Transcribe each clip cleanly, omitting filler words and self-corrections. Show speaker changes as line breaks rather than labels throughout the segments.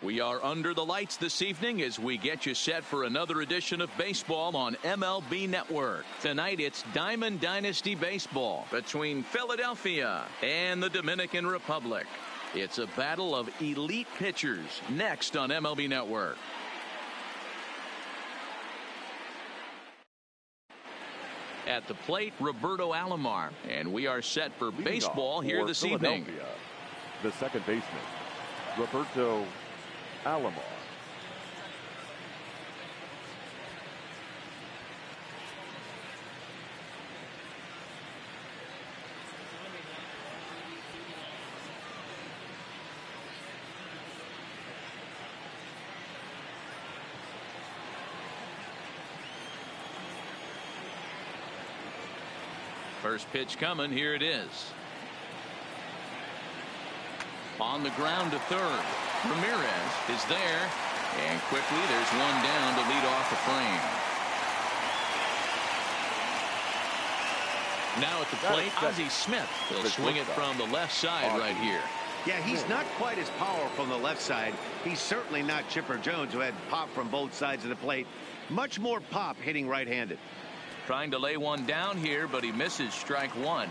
We are under the lights this evening as we get you set for another edition of baseball on MLB Network. Tonight it's Diamond Dynasty Baseball between Philadelphia and the Dominican Republic. It's a battle of elite pitchers next on MLB Network. At the plate, Roberto Alomar, and we are set for baseball here this evening.
The second baseman, Roberto Alomar.
First pitch coming. Here it is. On the ground to third. Ramirez is there. And quickly there's one down to lead off the frame. Now at the plate, Ozzie Smith. He'll swing it from the left side right here.
Yeah, he's not quite as powerful on the left side. He's certainly not Chipper Jones, who had pop from both sides of the plate. Much more pop hitting right-handed.
Trying to lay one down here, but he misses strike one.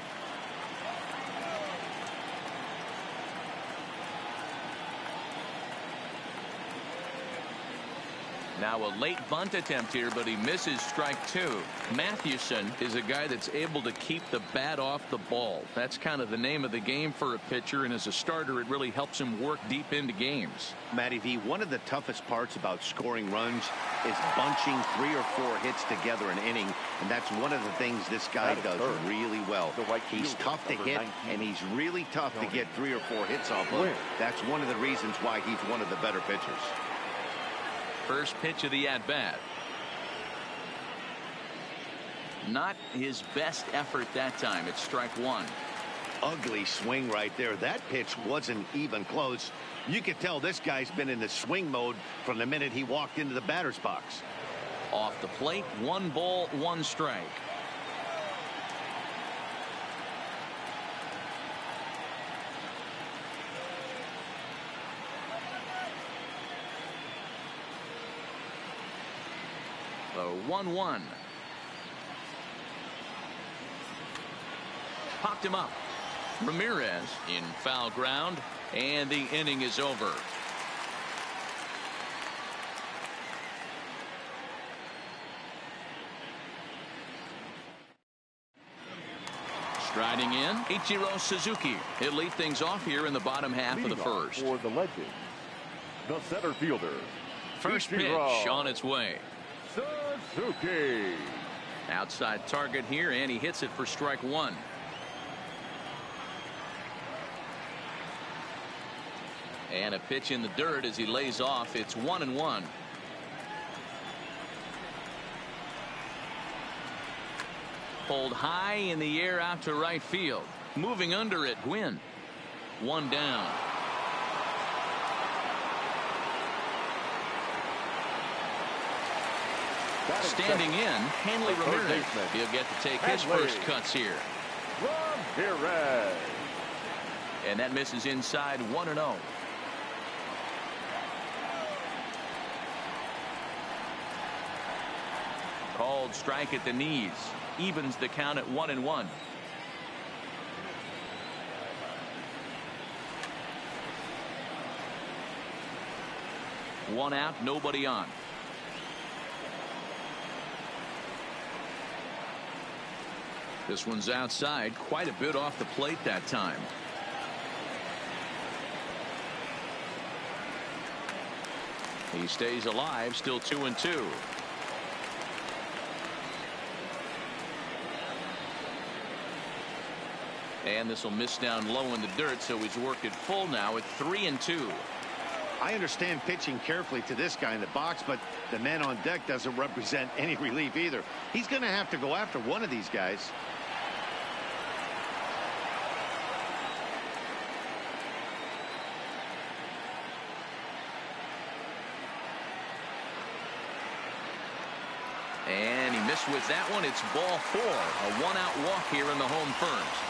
Now a late bunt attempt here, but he misses strike two. Mathewson is a guy that's able to keep the bat off the ball. That's kind of the name of the game for a pitcher, and as a starter it really helps him work deep into games.
Matty V, one of the toughest parts about scoring runs is bunching 3 or 4 hits together an inning, and that's one of the things this guy does really well. He's tough to hit, and he's really tough to get 3 or 4 hits off of. That's one of the reasons why he's one of the better pitchers.
First pitch of the at-bat. Not his best effort that time. It's strike one.
Ugly swing right there. That pitch wasn't even close. You could tell this guy's been in the swing mode from the minute he walked into the batter's box.
Off the plate, 1 ball, 1 strike. The 1-1. Popped him up. Ramirez in foul ground, and the inning is over. Striding in, Ichiro Suzuki. He'll lead things off here in the bottom half of the first.
For the legend, the center fielder.
First pitch on its way.
Suzuki.
Outside target here, and he hits it for strike one. And a pitch in the dirt as he lays off. It's 1-1. Pulled high in the air out to right field. Moving under it, Gwynn. 1 down. Standing in, Hanley Ramirez. He'll get to take his first cuts here.
Ramirez.
And that misses inside, 1-0. Called strike at the knees. Evens the count at 1-1. One out, nobody on. This one's outside, quite a bit off the plate that time. He stays alive, still 2-2. And this will miss down low in the dirt, so he's worked it full now at 3-2.
I understand pitching carefully to this guy in the box, but the man on deck doesn't represent any relief either. He's going to have to go after one of these guys.
And he missed with that one. It's ball 4. A 1-out walk here in the home first.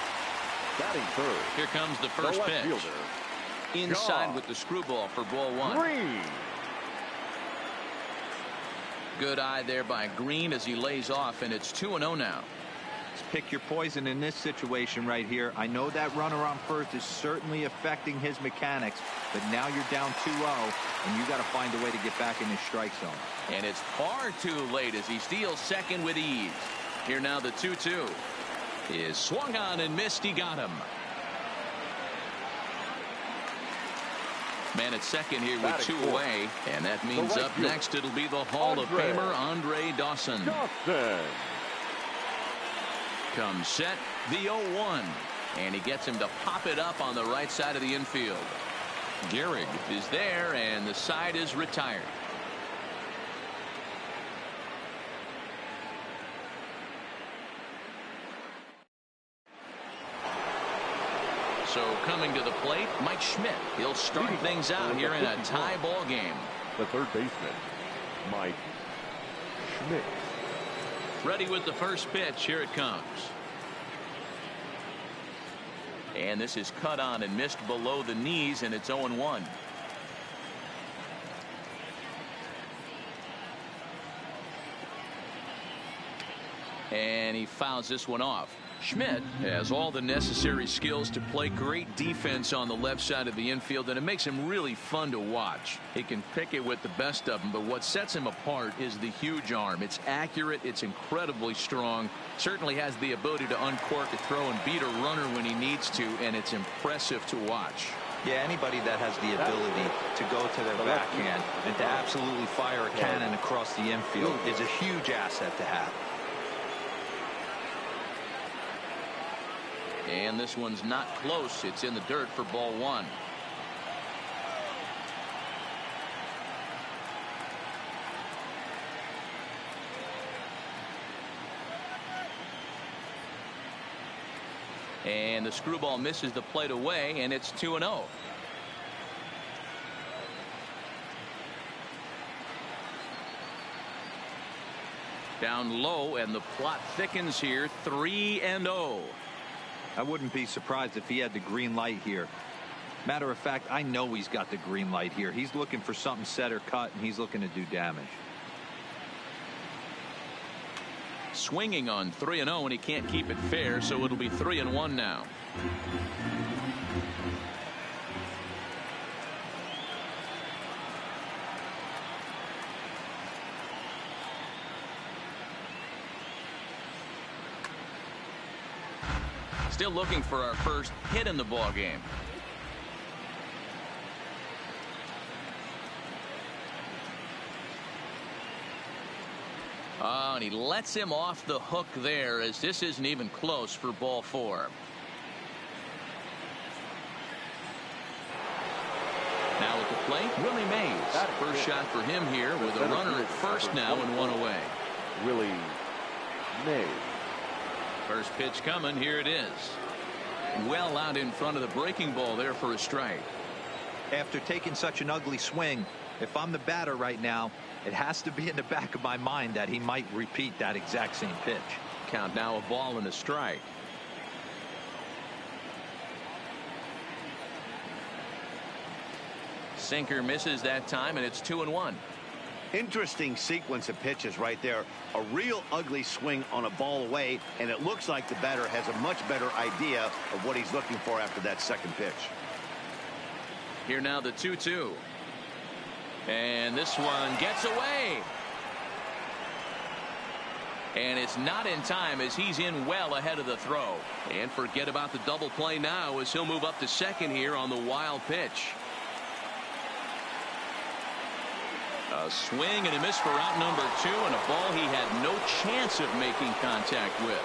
Batting third.
Here comes the first pitch.
Fielder,
inside with the screwball for ball one.
Green.
Good eye there by Green as he lays off, and it's 2-0 now.
Pick your poison in this situation right here. I know that runner on first is certainly affecting his mechanics, but now you're down 2-0, and you got to find a way to get back in his strike zone.
And it's far too late as he steals second with ease. Here now the 2-2 is swung on and missed. He got him. Man at second here with two away, and that means up next it'll be the Hall of Famer Andre Dawson. Comes set, the 0-1, and he gets him to pop it up on the right side of the infield. Gehrig is there, and the side is retired. So coming to the plate, Mike Schmidt. He'll start things out here in a tie ball game.
The third baseman, Mike Schmidt.
Ready with the first pitch. Here it comes. And this is cut on and missed below the knees, and it's 0-1. And he fouls this one off. Schmidt has all the necessary skills to play great defense on the left side of the infield, and it makes him really fun to watch. He can pick it with the best of them, but what sets him apart is the huge arm. It's accurate, it's incredibly strong, certainly has the ability to uncork a throw and beat a runner when he needs to, and it's impressive to watch.
Yeah, anybody that has the ability to go to their backhand and to absolutely fire a cannon across the infield is a huge asset to have.
And this one's not close. It's in the dirt for ball one. And the screwball misses the plate away, and it's 2-0. Down low, and the plot thickens here. 3-0.
I wouldn't be surprised if he had the green light here. Matter of fact, I know he's got the green light here. He's looking for something set or cut, and he's looking to do damage.
Swinging on 3-0, and he can't keep it fair, so it'll be 3-1 now. Still looking for our first hit in the ball game. Oh, and he lets him off the hook there, as this isn't even close for ball four. Now at the plate, Willie Mays. First shot for him here with a runner at first now and one away.
Willie Mays.
First pitch coming. Here it is. Well out in front of the breaking ball there for a strike.
After taking such an ugly swing, if I'm the batter right now, it has to be in the back of my mind that he might repeat that exact same pitch.
Count now, a ball and a strike. Sinker misses that time, and it's 2-1.
Interesting sequence of pitches right there. A real ugly swing on a ball away, and it looks like the batter has a much better idea of what he's looking for after that second pitch.
Here now the 2-2. And this one gets away. And it's not in time, as he's in well ahead of the throw. And forget about the double play now, as he'll move up to second here on the wild pitch. A swing and a miss for out number 2, and a ball he had no chance of making contact with.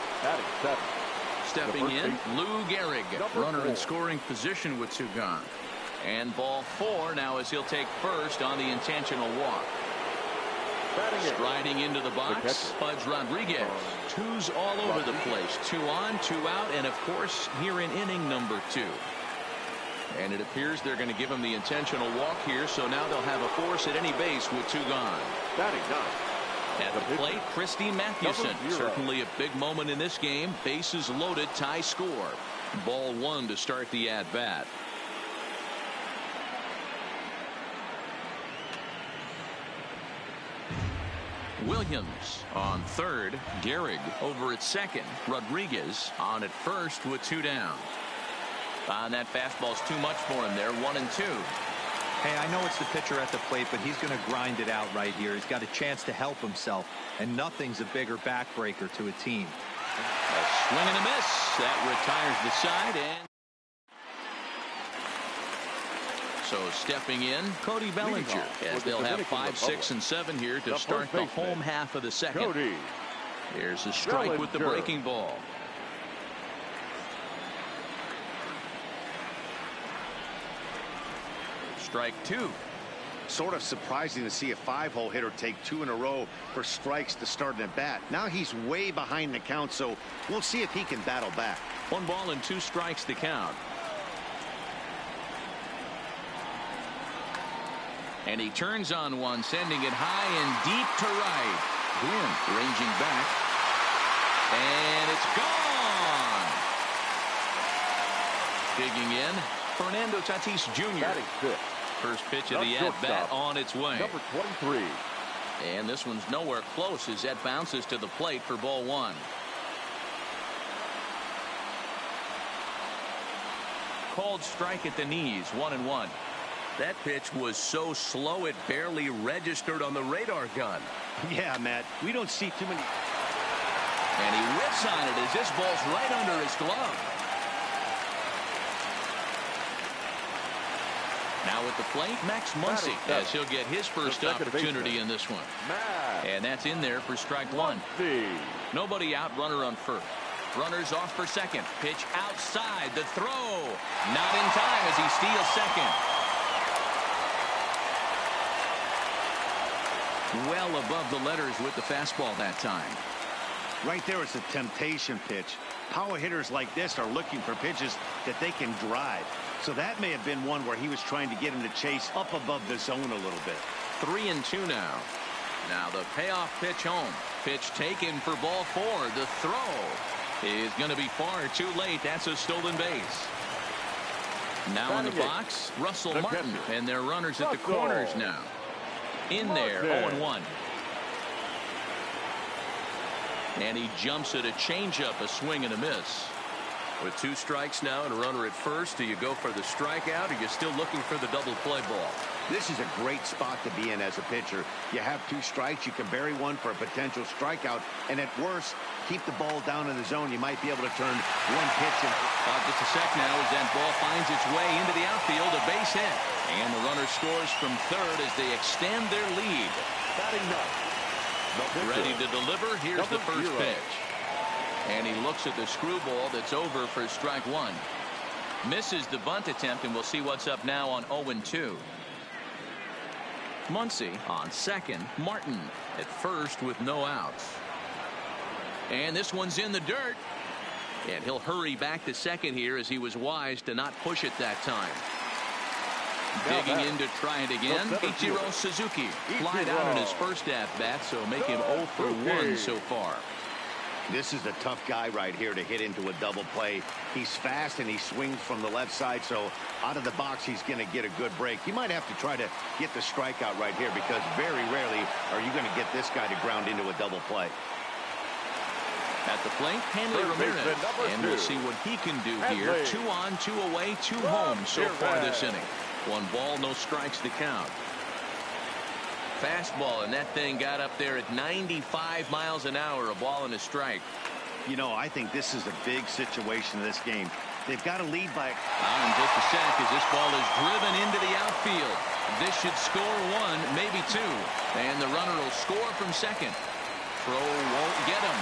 Stepping in, Lou Gehrig, runner in scoring position with 2 gone. And ball 4 now, as he'll take first on the intentional walk. Striding into the box, Pudge Rodriguez. 2s all over the place. 2 on, 2 out, and of course here in inning number 2. And it appears they're going to give him the intentional walk here, so now they'll have a force at any base with 2 gone. At the plate, Christy Mathewson. Certainly a big moment in this game. Bases loaded, tie score. Ball 1 to start the at-bat. Williams on third. Gehrig over at second. Rodriguez on at first with 2 down. And that fastball's too much for him there. 1-2.
Hey, I know it's the pitcher at the plate, but he's going to grind it out right here. He's got a chance to help himself, and nothing's a bigger backbreaker to a team.
A swing and a miss. That retires the side. And so stepping in, Cody Bellinger, as they'll have 5, 6, and 7 here to start the home half of the second. Here's a strike with the breaking ball. Strike 2.
Sort of surprising to see a 5-hole hitter take 2 in a row for strikes to start an at bat. Now he's way behind the count, so we'll see if he can battle back.
1 ball and 2 strikes to count. And he turns on one, sending it high and deep to right. Then ranging back. And it's gone. Digging in, Fernando Tatis Jr. First pitch of the at-bat on its way.
Number 23.
And this one's nowhere close as that bounces to the plate for ball 1. Called strike at the knees, 1-1. That pitch was so slow it barely registered on the radar gun.
Yeah, Matt, we don't see too many.
And he whips on it as this ball's right under his glove. Now at the plate, Max Muncy, as he'll get his first opportunity in this one. And that's in there for strike 1. Nobody out, runner on first. Runners off for second. Pitch outside, the throw. Not in time as he steals second. Well above the letters with the fastball that time.
Right there is a temptation pitch. Power hitters like this are looking for pitches that they can drive. So that may have been one where he was trying to get him to chase up above the zone a little bit.
3-2 now. Now the payoff pitch home. Pitch taken for ball 4. The throw is going to be far too late. That's a stolen base. Now in the box, Russell Martin, and their runners at the corners now. In there, 0-1. And he jumps at a changeup, a swing and a miss. With 2 strikes now and a runner at first, do you go for the strikeout or are you still looking for the double play ball?
This is a great spot to be in as a pitcher. You have 2 strikes, you can bury one for a potential strikeout, and at worst, keep the ball down in the zone. You might be able to turn 1 pitch.
Just a sec now as that ball finds its way into the outfield, a base hit. And the runner scores from third as they extend their lead. Ready to deliver. Here's the first pitch. And he looks at the screwball that's over for strike 1. Misses the bunt attempt, and we'll see what's up now on 0-2. Muncy on second. Martin at first with no outs. And this one's in the dirt. And he'll hurry back to second here as he was wise to not push it that time. Digging in to try it again. Ichiro Suzuki flied out in his first at-bat, so make him 0 for 1 so far.
This is a tough guy right here to hit into a double play. He's fast and he swings from the left side, so out of the box he's going to get a good break. You might have to try to get the strikeout right here because very rarely are you going to get this guy to ground into a double play.
At the plate, Hanley Ramirez, and we'll see what he can do here. 2 on, 2 away, 2 home so far this inning. 1 ball, no strikes to count. Fastball, and that thing got up there at 95 miles an hour, a ball and a strike.
You know, I think this is a big situation in this game. They've got to lead by.
In just a sec as this ball is driven into the outfield. This should score 1, maybe 2. And the runner will score from second. Throw won't get him.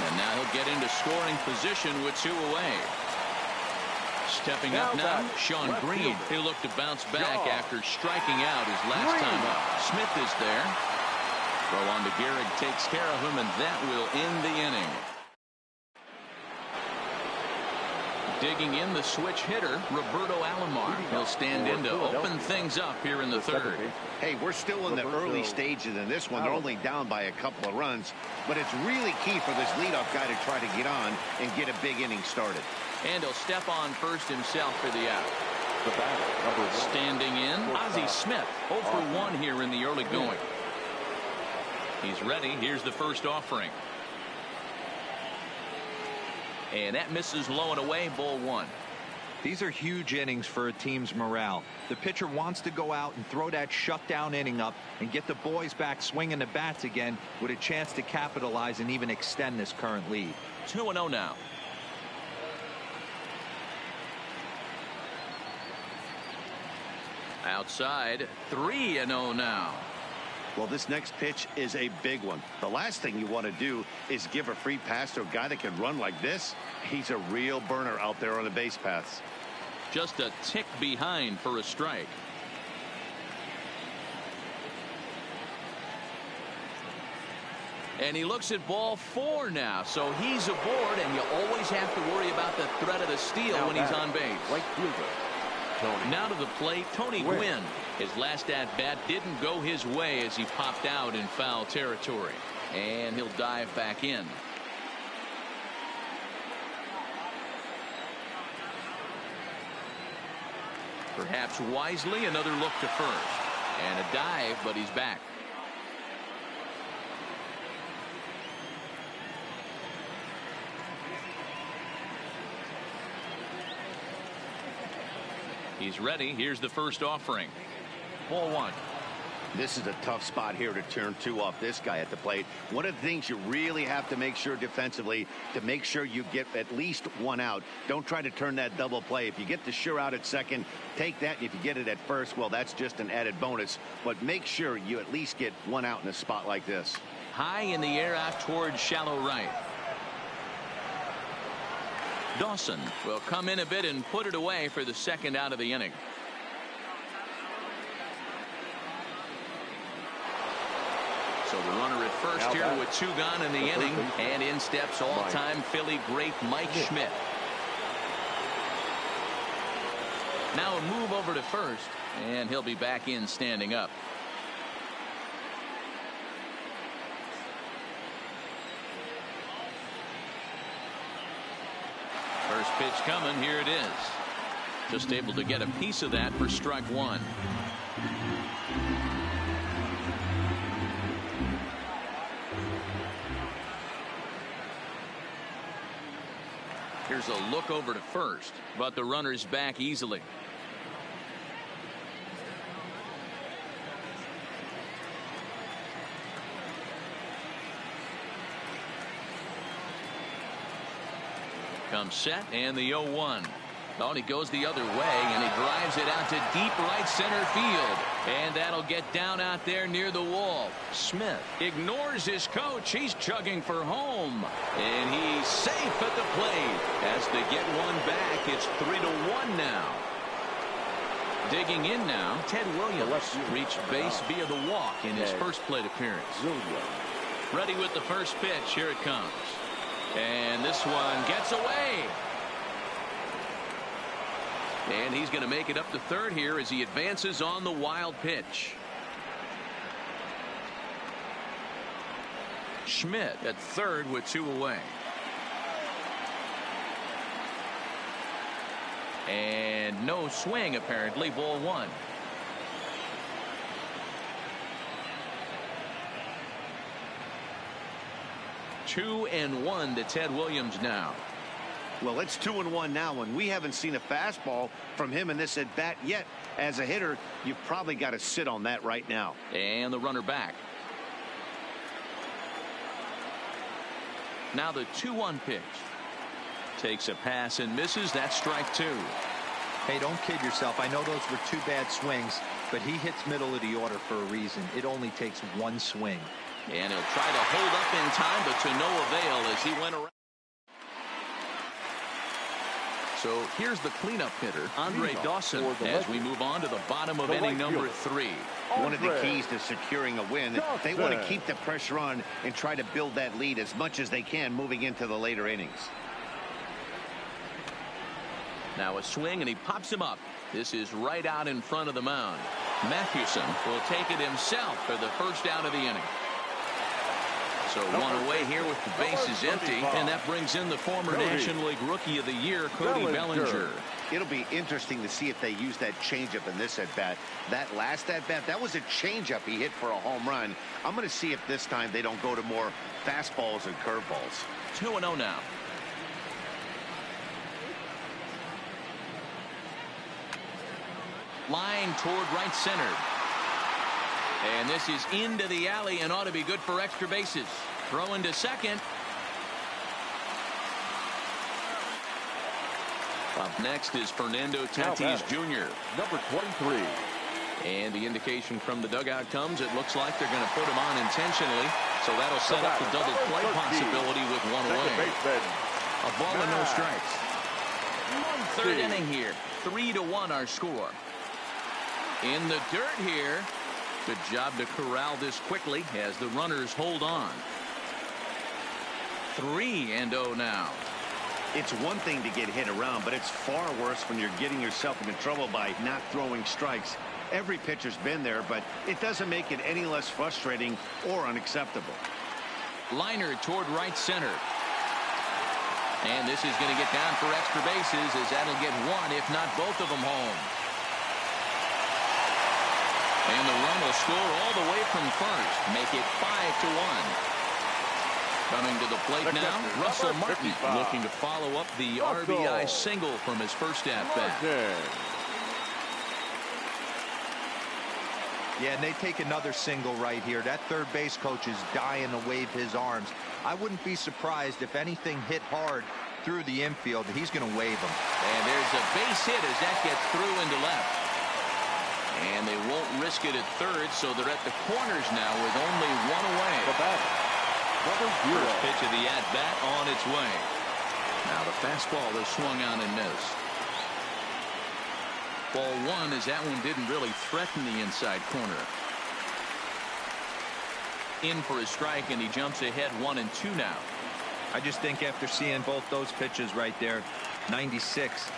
And now he'll get into scoring position with 2 away. Stepping up now, Sean Green. He'll look to bounce back after striking out his last time up. Smith is there. Throw on to Gehrig takes care of him, and that will end the inning. Digging in the switch hitter, Roberto Alomar. He'll stand in to open things up here in the third.
Hey, we're still in the early stages in this one. They're only down by a couple of runs, but it's really key for this leadoff guy to try to get on and get a big inning started.
And he'll step on first himself for the out. Standing in, Ozzie Smith, 0 for 1 here in the early going. He's ready. Here's the first offering. And that misses low and away, ball one.
These are huge innings for a team's morale. The pitcher wants to go out and throw that shutdown inning up and get the boys back swinging the bats again with a chance to capitalize and even extend this current lead.
2-0 now. Outside, 3-0 now.
Well, this next pitch is a big one. The last thing you want to do is give a free pass to a guy that can run like this. He's a real burner out there on the base paths.
Just a tick behind for a strike. And he looks at ball 4 now, so he's aboard, and you always have to worry about the threat of the steal when he's on base.
Right fielder, Tony.
Now to the plate, Tony Gwynn. His last at-bat didn't go his way as he popped out in foul territory. And he'll dive back in. Perhaps wisely, another look to first. And a dive, but he's back. He's ready. Here's the first offering. Ball one.
This is a tough spot here to turn 2 off this guy at the plate. One of the things you really have to make sure defensively to make sure you get at least 1 out. Don't try to turn that double play. If you get the sure out at second, take that. And if you get it at first, well, that's just an added bonus. But make sure you at least get 1 out in a spot like this.
High in the air out towards shallow right. Dawson will come in a bit and put it away for the second out of the inning. So the runner at first
now
here with 2 gone in the inning, and in steps all-time Philly great Mike Schmidt. Now a move over to first, and he'll be back in standing up. First pitch coming. Here it is. Just able to get a piece of that for strike 1. Here's a look over to first, but the runner's back easily. Comes set, and the 0-1. Oh, he goes the other way, and he drives it out to deep right center field. And that'll get down out there near the wall. Smith ignores his coach. He's chugging for home. And he's safe at the plate. As they get one back, it's 3-1 now. Digging in now, Ted Williams reached base via the walk in his first plate appearance. Ready with the first pitch. Here it comes. And this one gets away. And he's going to make it up to third here as he advances on the wild pitch. Schmidt at third with 2 away. And no swing apparently. Ball 1. Two and 1 to Ted Williams now.
Well, it's 2-1 now, and we haven't seen a fastball from him in this at bat yet. As a hitter, you've probably got to sit on that right now.
And the runner back. Now the 2-1 pitch. Takes a pass and misses. That's strike 2.
Hey, don't kid yourself. I know those were 2 bad swings, but he hits middle of the order for a reason. It only takes 1 swing.
And he'll try to hold up in time, but to no avail as he went around. So here's the cleanup hitter, Andre Dawson, as we move on to the bottom of inning number 3.
One of the keys to securing a win, they want to keep the pressure on and try to build that lead as much as they can moving into the later innings.
Now a swing, and he pops him up. This is right out in front of the mound. Mathewson will take it himself for the first out of the inning. So 1 away here with the bases empty, and that brings in the former National League Rookie of the Year, Cody Bellinger.
It'll be interesting to see if they use that changeup in this at-bat. That last at-bat, that was a changeup he hit for a home run. I'm going to see if this time they don't go to more fastballs and curveballs.
2-0 now. Line toward right center. And this is into the alley and ought to be good for extra bases. Throw into second. Up next is Fernando Tatis Jr.
Number 23.
And the indication from the dugout comes, it looks like they're going to put him on intentionally. So that'll set up the double play possibility with one away. A ball and no strikes. Third inning here. 3-1 our score. In the dirt here. Good job to corral this quickly as the runners hold on. 3-0 now.
It's one thing to get hit around, but it's far worse when you're getting yourself into trouble by not throwing strikes. Every pitcher's been there, but it doesn't make it any less frustrating or unacceptable.
Liner toward right center. And this is going to get down for extra bases as that'll get one, if not both of them home. And the run will score all the way from first. Make it 5-1. Coming to the plate now, Russell Martin looking to follow up the RBI single from his first at-bat.
Yeah, and they take another single right here. That third base coach is dying to wave his arms. I wouldn't be surprised if anything hit hard through the infield. He's going to wave them.
And there's a base hit as that gets through into left. And they won't risk it at third, so they're at the corners now with only one away. First pitch of the at-bat on its way. Now the fastball is swung on and missed. Ball one as that one didn't really threaten the inside corner. In for a strike, and he jumps ahead 1-2 now.
I just think after seeing both those pitches right there, 96,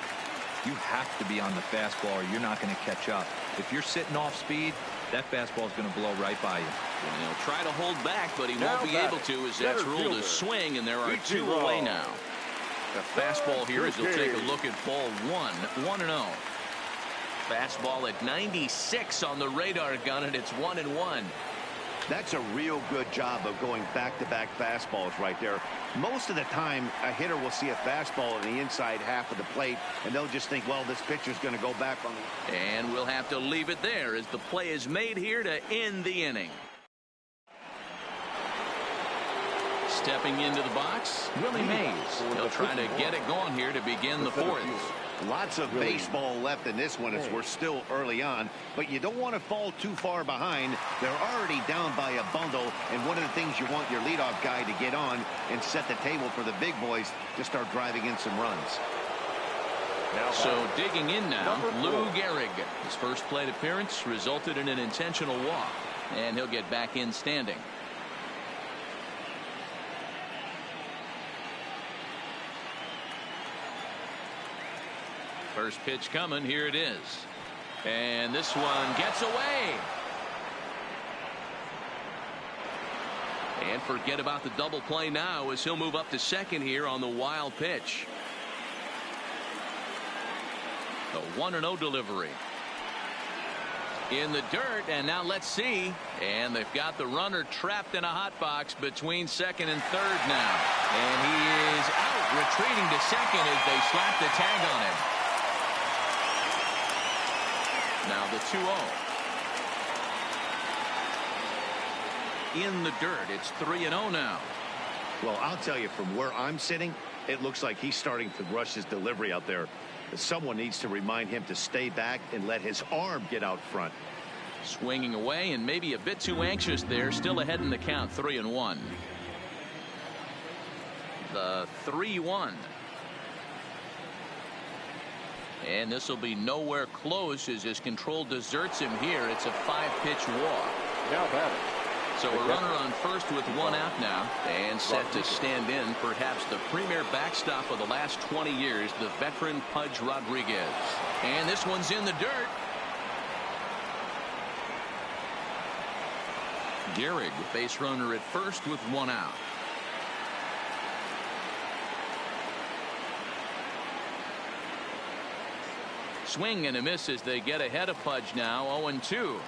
you have to be on the fastball or you're not going to catch up. If you're sitting off speed, that fastball is going to blow right by you.
And he'll try to hold back, but he won't be able to as that's ruled a swing, and there are two away now. The fastball here as he'll take a look at ball one. 1-0. Fastball at 96 on the radar gun, and it's 1-1.
That's a real good job of going back-to-back fastballs right there. Most of the time, a hitter will see a fastball in the inside half of the plate, and they'll just think, well, this pitcher's going to go back on the...
And we'll have to leave it there as the play is made here to end the inning. Stepping into the box, Willie Mays. He'll try to get it going here to begin the fourth.
Lots of baseball left in this one as we're still early on, but you don't want to fall too far behind. They're already down by a bundle, and one of the things you want your leadoff guy to get on and set the table for the big boys to start driving in some runs.
So digging in now, Lou Gehrig. His first plate appearance resulted in an intentional walk, and he'll get back in standing. First pitch coming. Here it is. And this one gets away. And forget about the double play now as he'll move up to second here on the wild pitch. The 1-0 delivery. In the dirt, and now let's see. And they've got the runner trapped in a hot box between second and third now. And he is out, retreating to second as they slap the tag on him. Now the 2-0. In the dirt, it's 3-0 now.
Well, I'll tell you, from where I'm sitting, it looks like he's starting to rush his delivery out there. Someone needs to remind him to stay back and let his arm get out front.
Swinging away and maybe a bit too anxious there. Still ahead in the count, 3-1. The 3-1. And this will be nowhere close as his control deserts him here. It's a 5-pitch walk.
Now batting.
So a runner on first with one out now and set to stand in perhaps the premier backstop of the last 20 years, the veteran Pudge Rodriguez. And this one's in the dirt. Gehrig, base runner at first with one out. swing and a miss as they get ahead of Pudge now. 0-2.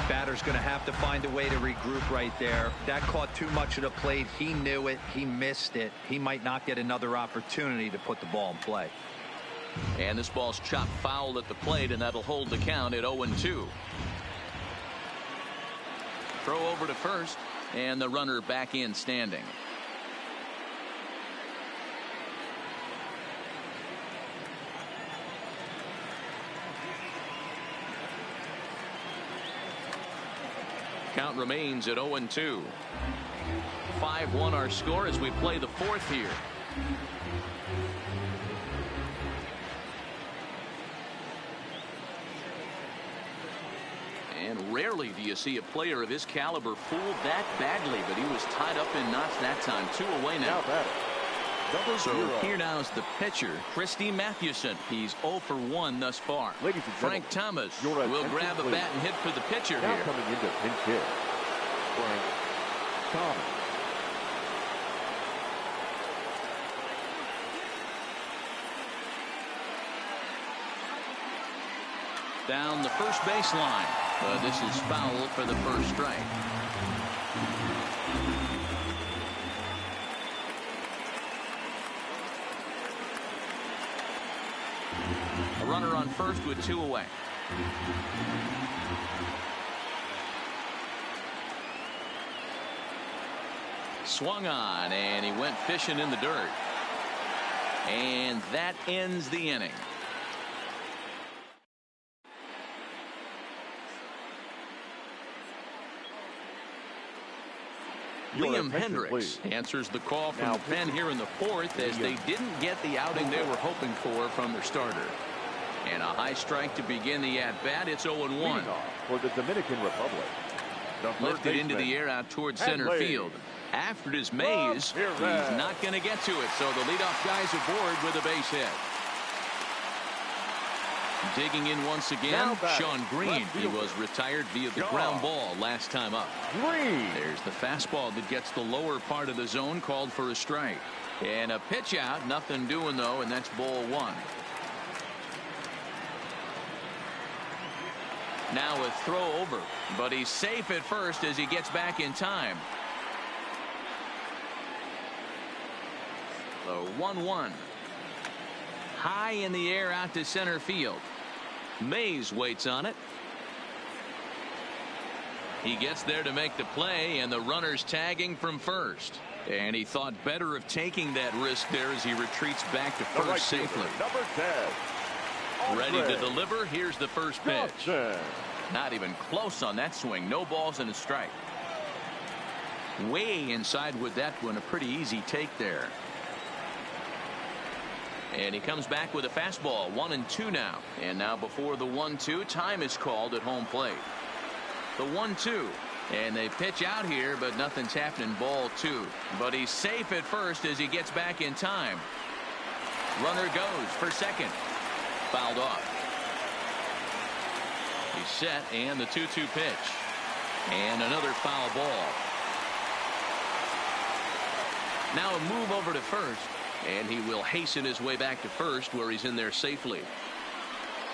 Batter's going to have to find a way to regroup right there. That caught too much of the plate. He knew it. He missed it. He might not get another opportunity to put the ball in play.
And this ball's chopped foul at the plate, and that'll hold the count at 0-2. Throw over to first, and the runner back in standing. Count remains at 0-2. 5-1 our score as we play the fourth here. And rarely do you see a player of his caliber fooled that badly, but he was tied up in knots that time. 2 away now. So here now is the pitcher, Christy Mathewson. He's 0 for 1 thus far. Frank Thomas will grab a bat and hit for the pitcher
now
here.
Coming into pinch hit, Frank Thomas.
Down the first baseline. This is foul for the first strike. A runner on first with 2 away. Swung on, and he went fishing in the dirt. And that ends the inning. Liam Hendricks answers the call from the pen here in the fourth, as they didn't get the outing they were hoping for from their starter. And a high strike to begin the at-bat. It's 0-1.
For the Dominican Republic.
Lifted into the air out towards center field. After it is Mays, he's not going to get to it, so the leadoff guy's aboard with a base hit. Digging in once again, Sean Green. He was retired via the ground ball last time up. There's the fastball that gets the lower part of the zone, called for a strike. And a pitch out, nothing doing though, and that's ball 1. Now a throw over, but he's safe at first as he gets back in time. So 1-1. High in the air out to center field. Mays waits on it. He gets there to make the play, and the runner's tagging from first. And he thought better of taking that risk there as he retreats back to first safely.
Number 10.
Ready to deliver. Here's the first pitch. Not even close on that swing. No balls and a strike. Way inside with that one. A pretty easy take there. And he comes back with a fastball. 1-2 now. And now before the 1-2, time is called at home plate. The 1-2. And they pitch out here, but nothing's happening. Ball 2. But he's safe at first as he gets back in time. Runner goes for second. Fouled off. He's set, and the 2-2 pitch. And another foul ball. Now a move over to first. And he will hasten his way back to first, where he's in there safely.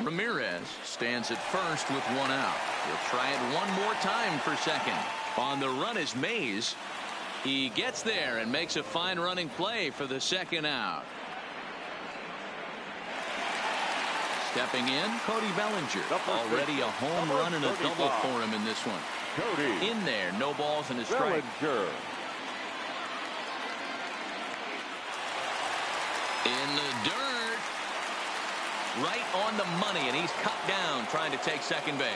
Ramirez stands at first with 1 out. He'll try it one more time for second. On the run is Mays. He gets there and makes a fine running play for the second out. Stepping in, Cody Bellinger. Already a home run and a double for him in this one.
Cody.
In there, no balls and a strike.
Bellinger.
In the dirt. Right on the money, and he's cut down trying to take second base.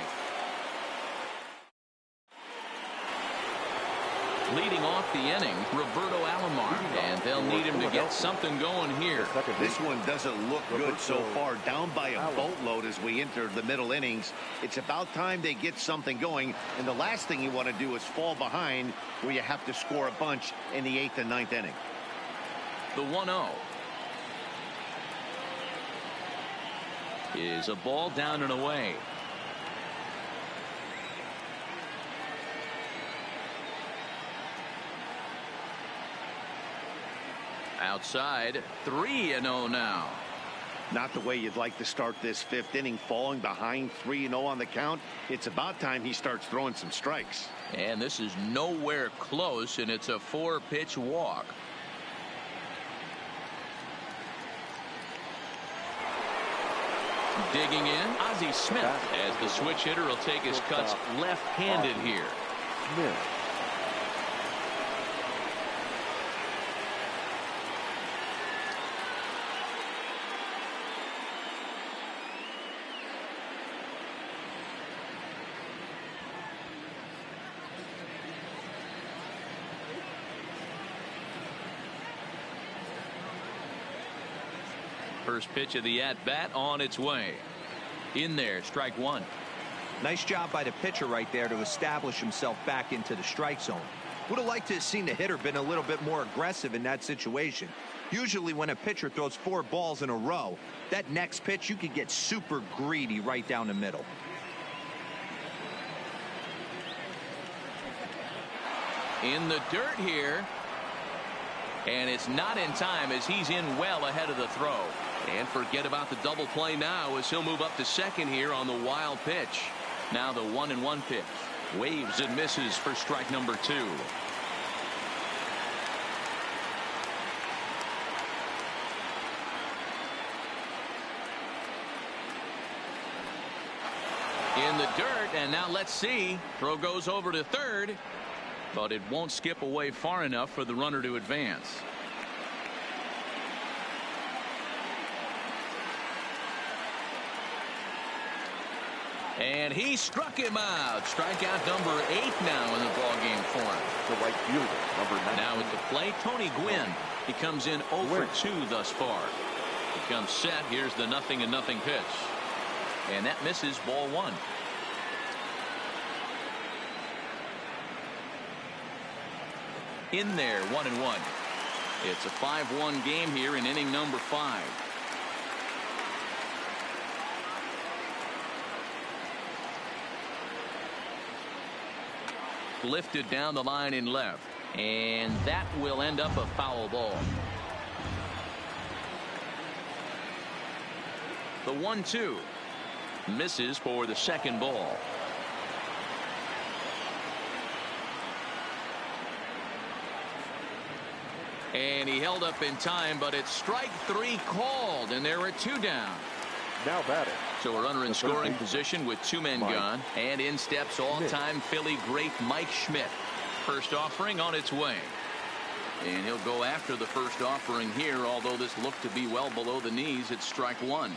Leading off the inning, Roberto Alomar, and they'll need him to get something going here.
This one doesn't look good so far. Down by a boatload as we enter the middle innings. It's about time they get something going, and the last thing you want to do is fall behind where you have to score a bunch in the 8th and 9th inning.
The 1-0 is a ball down and away. Outside, 3-0 now.
Not the way you'd like to start this fifth inning, falling behind 3-0 on the count. It's about time he starts throwing some strikes.
And this is nowhere close, and it's a 4-pitch walk. Digging in, Ozzie Smith, as the switch hitter will take his cuts left-handed here.
Smith.
First pitch of the at-bat on its way. In there, strike one.
Nice job by the pitcher right there to establish himself back into the strike zone. Would have liked to have seen the hitter been a little bit more aggressive in that situation. Usually when a pitcher throws 4 balls in a row, that next pitch you could get super greedy right down the middle.
In the dirt here. And it's not in time as he's in well ahead of the throw. And forget about the double play now as he'll move up to second here on the wild pitch. Now the 1-1 pitch. Waves and misses for strike number 2. In the dirt, and now let's see. Throw goes over to third, but it won't skip away far enough for the runner to advance. And he struck him out. Strikeout number 8 now in the ballgame for him.
The right fielder, number 9.
Now at the plate, Tony Gwynn. He comes in 0 for 2 thus far. He comes set. Here's the 0-0 pitch. And that misses, ball 1. In there, 1-1. It's a 5-1 game here in inning number 5. Lifted down the line in left, and that will end up a foul ball. The 1-2 misses for the second ball. And he held up in time, but it's strike 3 called, and there are 2 down.
Now batting.
So a runner in scoring position with 2 men gone, and in steps all-time Philly great Mike Schmidt. First offering on its way, and he'll go after the first offering here, although this looked to be well below the knees. It's strike 1.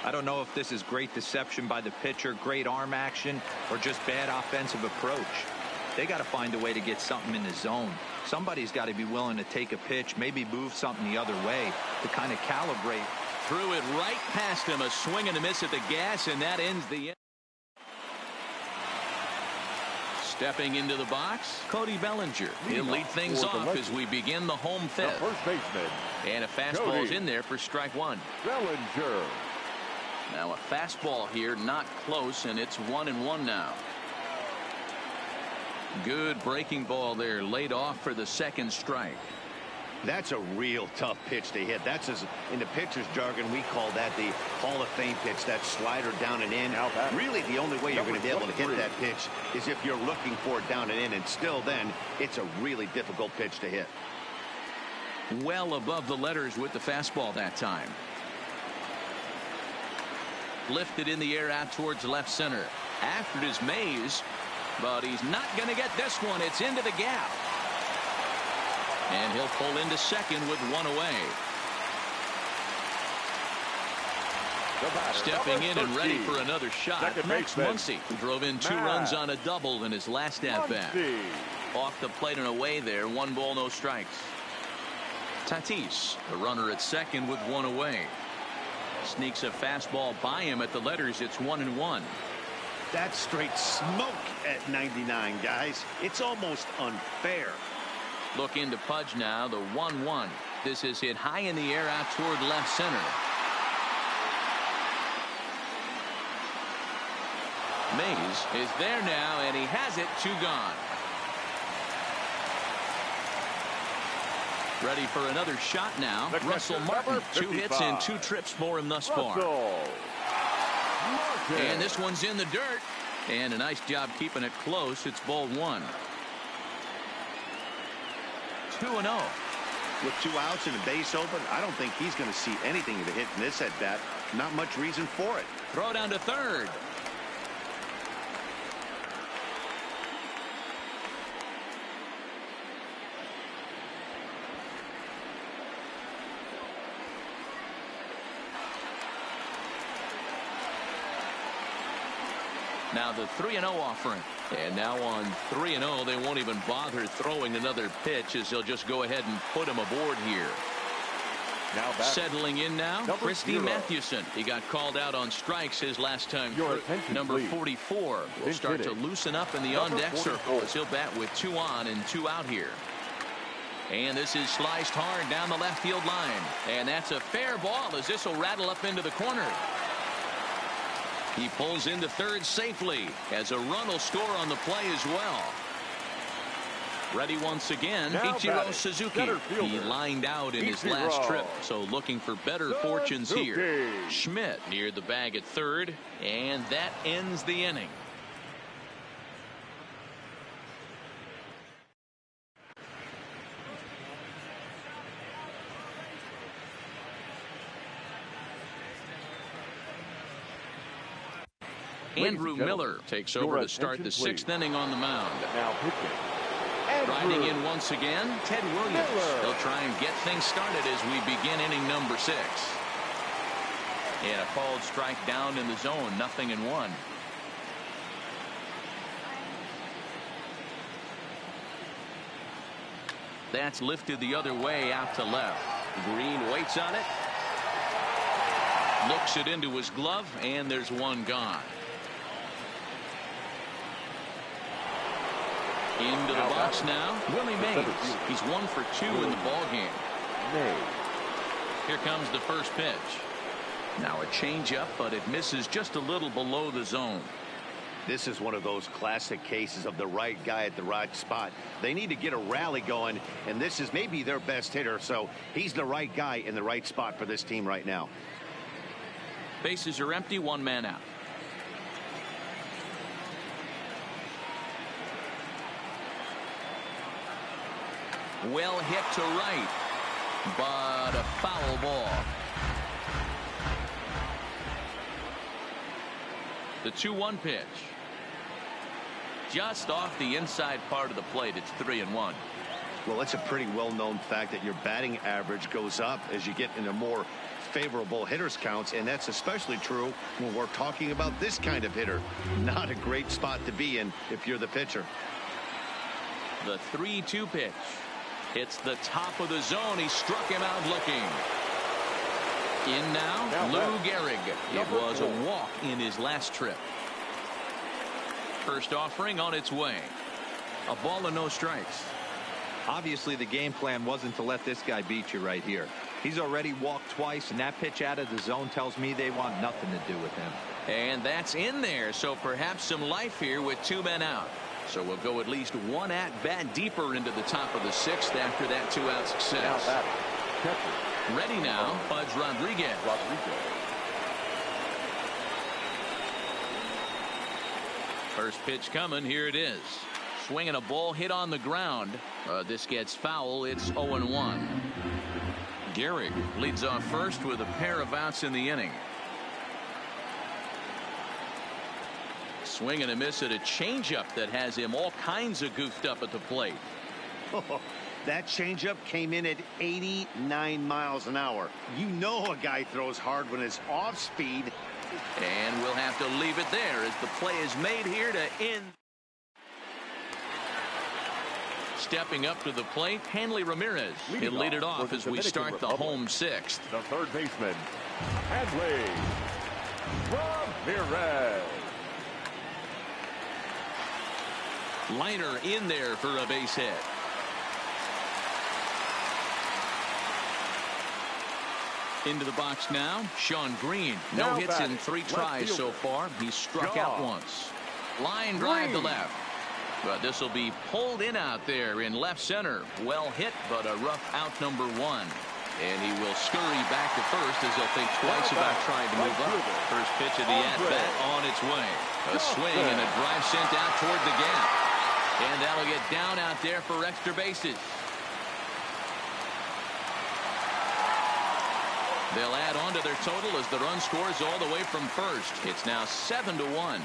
I don't know if this is great deception by the pitcher, great arm action, or just bad offensive approach. They got to find a way to get something in the zone. Somebody's got to be willing to take a pitch, maybe move something the other way to kind of calibrate.
Threw it right past him, a swing and a miss at the gas, and that ends the inning. Stepping into the box, Cody Bellinger. He'll lead things off as we begin the home fifth.
The first baseman.
And a fastball's in there for strike 1.
Bellinger.
Now a fastball here, not close, and it's 1-1 now. Good breaking ball there, laid off for the second strike.
That's a real tough pitch to hit. That's, as in the pitcher's jargon, we call that the Hall of Fame pitch, that slider down and in. Really, the only way you're going to be able to hit that pitch is if you're looking for it down and in, and still then, it's a really difficult pitch to hit.
Well above the letters with the fastball that time. Lifted in the air out towards left center. After it is Mays, but he's not going to get this one. It's into the gap. And he'll pull into second with 1 away. Stepping in and ready for another shot, Max Muncy drove in 2 runs on a double in his last at-bat. Off the plate and away there, 1 ball, no strikes. Tatis, the runner at second with 1 away. Sneaks a fastball by him at the letters. It's 1-1.
That's straight smoke at 99, guys. It's almost unfair.
Look into Pudge now, the 1-1. This is hit high in the air out toward left center. Mays is there now, and he has it. 2 gone. Ready for another shot now. Russell Martin, 2 hits and 2 trips for him thus far. And this one's in the dirt. And a nice job keeping it close. It's ball 1. 2-0.
With 2 outs and a base open, I don't think he's going to see anything of a hit in this at bat. Not much reason for it.
Throw down to third. Now the 3-0 offering. And now on 3-0, they won't even bother throwing another pitch as they'll just go ahead and put him aboard here.
Now
settling in now, Christy Mathewson. He got called out on strikes his last time. Number 44 will start to loosen up in the on-deck circle as he'll bat with 2 on and 2 out here. And this is sliced hard down the left field line. And that's a fair ball as this will rattle up into the corner. He pulls into third safely as a run will score on the play as well. Ready once again, Ichiro Suzuki. He lined out in his last trip, so looking for better fortunes here. Schmidt near the bag at third, and that ends the inning. Andrew Miller takes over to start the 6th inning on the mound.
Now pitching.
Riding in once again, Ted Williams. They'll try and get things started as we begin inning number 6. And a called strike down in the zone, 0-1. That's lifted the other way out to left. Green waits on it. Looks it into his glove, and there's one gone. Into the box now, Willie Mays. He's 1 for 2 in the ballgame. Here comes the first pitch. Now a changeup, but it misses just a little below the zone.
This is one of those classic cases of the right guy at the right spot. They need to get a rally going, and this is maybe their best hitter, so he's the right guy in the right spot for this team right now.
Bases are empty, 1 man out. Well hit to right, but a foul ball. The 2-1 pitch. Just off the inside part of the plate. It's 3-1.
Well, it's a pretty well-known fact that your batting average goes up as you get into more favorable hitters counts, and that's especially true when we're talking about this kind of hitter. Not a great spot to be in if you're the pitcher.
The 3-2 pitch. It's the top of the zone. He struck him out looking. In now, Lou Gehrig. It was a walk in his last trip. First offering on its way. A ball and no strikes.
Obviously, the game plan wasn't to let this guy beat you right here. He's already walked twice, and that pitch out of the zone tells me they want nothing to do with him.
And that's in there, so perhaps some life here with 2 men out. So we'll go at least 1 at-bat deeper into the top of the 6th after that 2-out success. Ready now, Pudge Rodriguez. First pitch coming. Here it is. Swinging a ball hit on the ground. This gets foul. It's 0-1. Gehrig leads off first with a pair of outs in the inning. Swing and a miss at a changeup that has him all kinds of goofed up at the plate.
That changeup came in at 89 miles an hour. You know a guy throws hard when it's off speed.
And we'll have to leave it there as the play is made here to end. Stepping up to the plate, Hanley Ramirez. He'll lead it off as we start the home 6th.
The third baseman, Hanley Ramirez.
Liner in there for a base hit. Into the box now, Sean Green. No hits in 3 tries so far. He's struck out once. Line drive to left. But this will be pulled in out there in left center. Well hit, but a rough out number 1. And he will scurry back to first as he'll think twice about trying to move up. First pitch of the at-bat on its way. A swing and a drive sent out toward the gap. And that'll get down out there for extra bases. They'll add on to their total as the run scores all the way from first. It's now 7-1.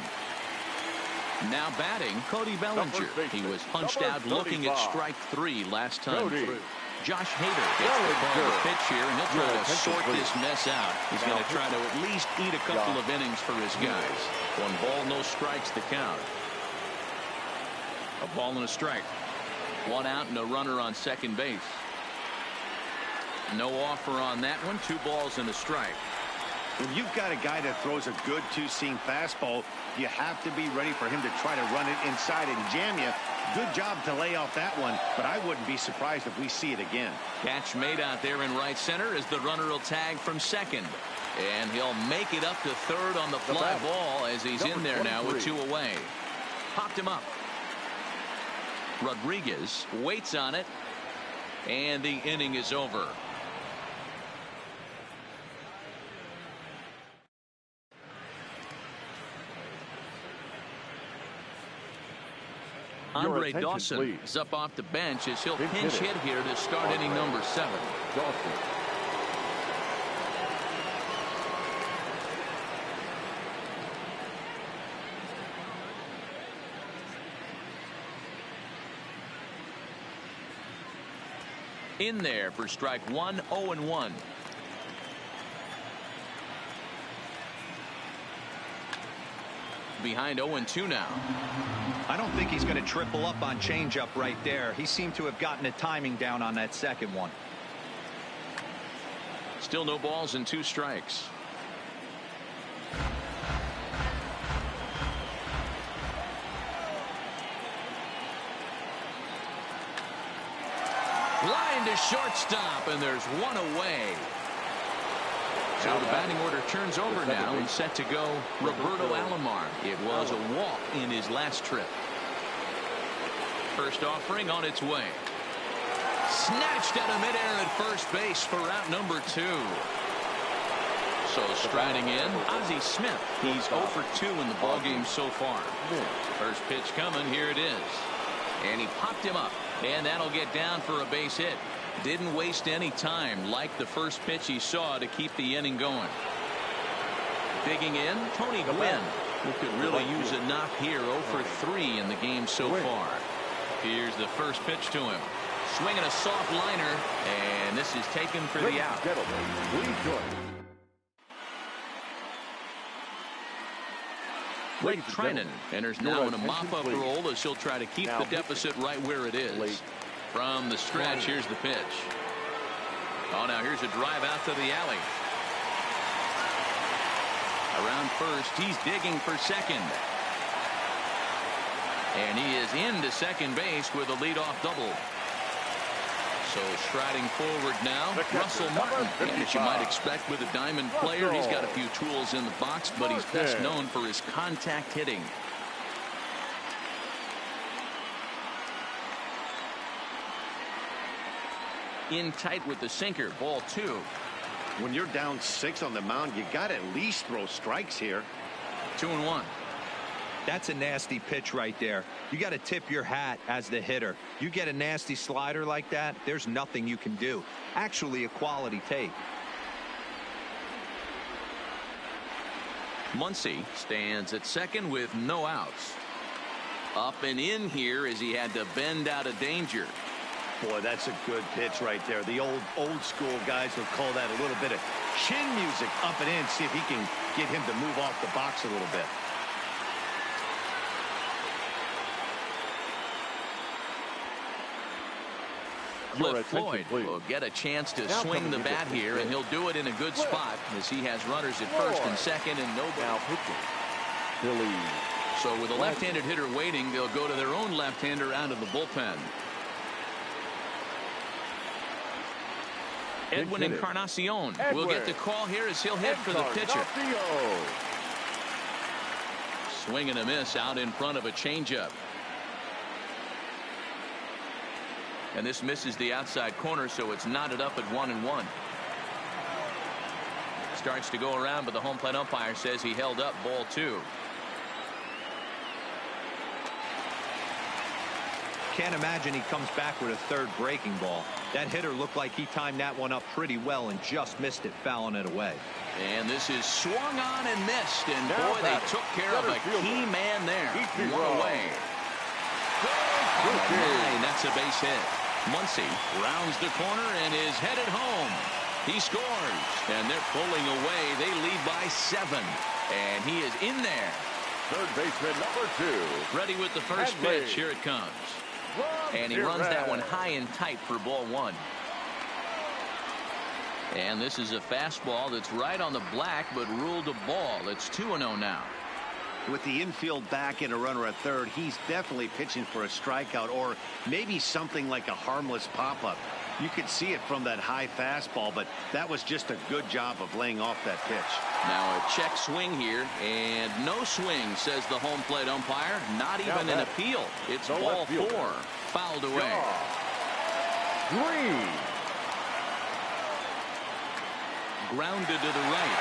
Now batting, Cody Bellinger. He was punched out looking at strike 3 last time through. Josh Hader gets the call to pitch here, and he'll try to sort this mess out. He's going to try to at least eat a couple of innings for his guys. 1 ball, no strikes to count. A ball and a strike. 1 out and a runner on second base. No offer on that one. 2 balls and a strike.
When you've got a guy that throws a good two-seam fastball, you have to be ready for him to try to run it inside and jam you. Good job to lay off that one, but I wouldn't be surprised if we see it again.
Catch made out there in right center as the runner will tag from second. And he'll make it up to third on the fly ball as he's in there now with 2 away. Popped him up. Rodriguez waits on it, and the inning is over. Andre Dawson is up off the bench as he'll pinch hit here to start inning number 7. In there for strike 1, 0-1. Behind 0-2 now.
I don't think he's going to triple up on changeup right there. He seemed to have gotten the timing down on that second one.
Still no balls and 2 strikes. Line to shortstop, and there's 1 away. So the batting order turns over now and set to go Roberto Alomar. It was a walk in his last trip. First offering on its way. Snatched out of midair at first base for out number 2. So striding in, Ozzie Smith. He's 0 for 2 in the ballgame so far. First pitch coming, here it is. And he popped him up, and that'll get down for a base hit. Didn't waste any time like the first pitch he saw to keep the inning going. Digging in, Tony Gwynn, who could really use a knock here. 0 for 3 in the game so far. Here's the first pitch to him. Swinging a soft liner, and this is taken for the out. Blake Treinen enters now in a mop-up role as he'll try to keep the deficit right where it is. From the stretch, here's the pitch. Oh, now here's a drive out to the alley. Around first, he's digging for second. And he is into second base with a leadoff double. So striding forward now, Russell Martin. And as you might expect with a diamond player, he's got a few tools in the box, but he's best known for his contact hitting. In tight with the sinker, ball 2.
When you're down 6 on the mound, you got to at least throw strikes here.
2-1.
That's a nasty pitch right there. You got to tip your hat as the hitter. You get a nasty slider like that, there's nothing you can do. Actually a quality take.
Muncy stands at second with no outs. Up and in here as he had to bend out of danger.
Boy, that's a good pitch right there. The old school guys will call that a little bit of chin music up and in. See if he can get him to move off the box a little bit.
Cliff Floyd will get a chance to swing the bat here, and he'll do it in a good spot as he has runners at first and second and nobody.
Now pitching.
So with a left-handed hitter waiting, they'll go to their own left-hander out of the bullpen. Edwin Encarnacion will get the call here as he'll hit for the pitcher. Swing and a miss out in front of a changeup. And this misses the outside corner, so it's knotted up at 1-1. Starts to go around, but the home plate umpire says he held up ball 2.
Can't imagine he comes back with a third breaking ball. That hitter looked like he timed that one up pretty well and just missed it, fouling it away.
And this is swung on and missed, and boy, they took care of a key man there. One away. On the line, that's a base hit. Muncy rounds the corner and is headed home. He scores, and they're pulling away. They lead by 7, and he is in there.
Third baseman number 2.
Ready with the first pitch. Here it comes. And he runs that one high and tight for ball 1. And this is a fastball that's right on the black, but ruled a ball. It's 2-0 now.
With the infield back and a runner at third, he's definitely pitching for a strikeout or maybe something like a harmless pop-up. You could see it from that high fastball, but that was just a good job of laying off that pitch.
Now a check swing here, and no swing, says the home plate umpire. Not even an appeal. It's ball 4. Fouled away.
Green.
Grounded to the right.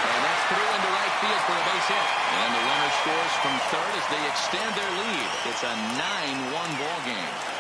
And that's through into right field for a base hit. And the runner scores from third as they extend their lead. It's a 9-1 ball game.